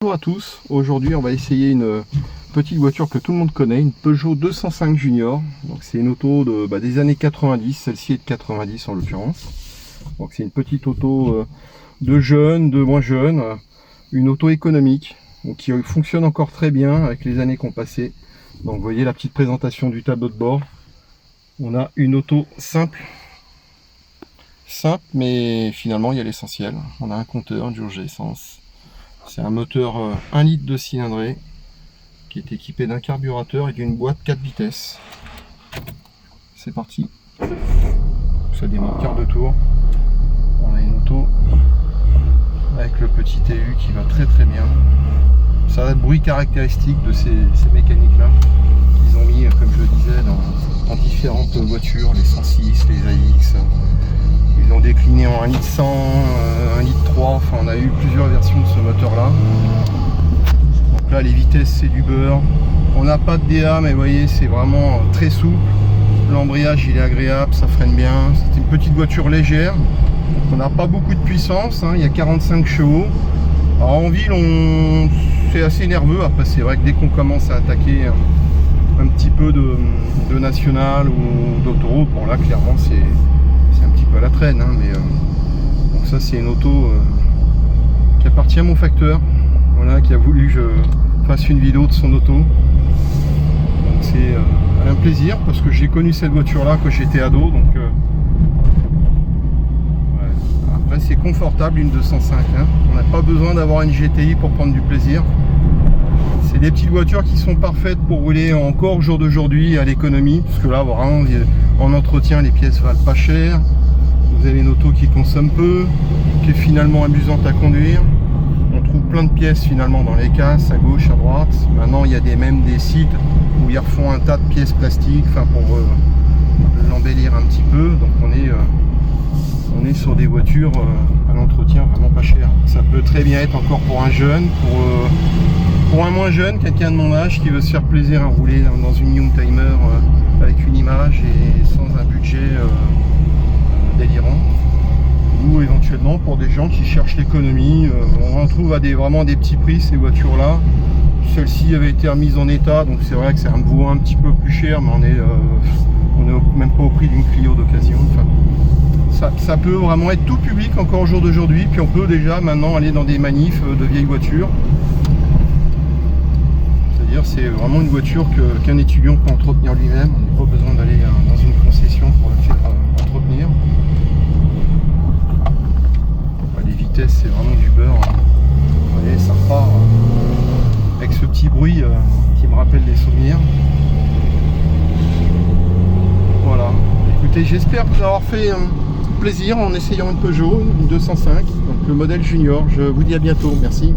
Bonjour à tous, aujourd'hui on va essayer une petite voiture que tout le monde connaît, une Peugeot 205 Junior. Donc c'est une auto des années 90, celle-ci est de 90 en l'occurrence. Donc c'est une petite auto de jeunes, de moins jeunes, une auto économique donc qui fonctionne encore très bien avec les années qu'on passé. Donc vous voyez la petite présentation du tableau de bord. On a une auto simple mais finalement il y a l'essentiel. On a un compteur, une jauge d'essence. C'est un moteur 1 litre de cylindrée qui est équipé d'un carburateur et d'une boîte 4 vitesses. C'est parti. Ça démarre quart de tour. On a une auto avec le petit TU qui va très bien. Ça a le bruit caractéristique de ces mécaniques là qu'ils ont mis, comme je le disais, dans différentes voitures, les 106, les AX. Ils l'ont décliné en 1 litre 100, 1 litre 3, enfin on a eu plusieurs versions de ce moteur là. Donc là les vitesses c'est du beurre. On n'a pas de DA mais vous voyez c'est vraiment très souple. L'embrayage il est agréable, ça freine bien. C'est une petite voiture légère. Donc on n'a pas beaucoup de puissance, hein. Il y a 45 chevaux. Alors en ville c'est assez nerveux, après c'est vrai que dès qu'on commence à attaquer un petit peu de national ou d'autoroute, bon là clairement c'est un petit peu à la traîne, hein, mais donc ça c'est une auto qui appartient à mon facteur, voilà, qui a voulu que je fasse une vidéo de son auto. Donc c'est un plaisir parce que j'ai connu cette voiture là quand j'étais ado, donc ouais. Après c'est confortable une 205, hein. On n'a pas besoin d'avoir une GTI pour prendre du plaisir. C'est des petites voitures qui sont parfaites pour rouler encore au jour d'aujourd'hui à l'économie, parce que là vraiment en entretien les pièces valent pas cher. Vous avez une auto qui consomme peu, qui est finalement amusante à conduire. On trouve plein de pièces finalement dans les casses, à gauche, à droite. Maintenant il y a même des sites où ils refont un tas de pièces plastiques, enfin pour l'embellir un petit peu. Donc on est sur des voitures à l'entretien vraiment pas cher. Ça peut très bien être encore pour un jeune, pour un moins jeune, quelqu'un de mon âge qui veut se faire plaisir à rouler dans une Youngtimer avec une image et sans un budget délirant, ou éventuellement pour des gens qui cherchent l'économie. On en trouve à vraiment des petits prix ces voitures là. Celle-ci avait été remise en état, donc c'est vrai que c'est un bout un petit peu plus cher, mais on est même pas au prix d'une Clio d'occasion. Enfin, ça peut vraiment être tout public encore au jour d'aujourd'hui, puis on peut déjà maintenant aller dans des manifs de vieilles voitures. C'est-à-dire c'est vraiment une voiture qu'un étudiant peut entretenir lui-même. On n'a pas besoin d'aller dans une concession pour le faire entretenir. Les vitesses c'est vraiment du beurre. Vous voyez, ça repart avec ce petit bruit qui me rappelle des souvenirs. Voilà. Écoutez, j'espère vous avoir fait plaisir en essayant une Peugeot, une 205, donc le modèle Junior. Je vous dis à bientôt. Merci.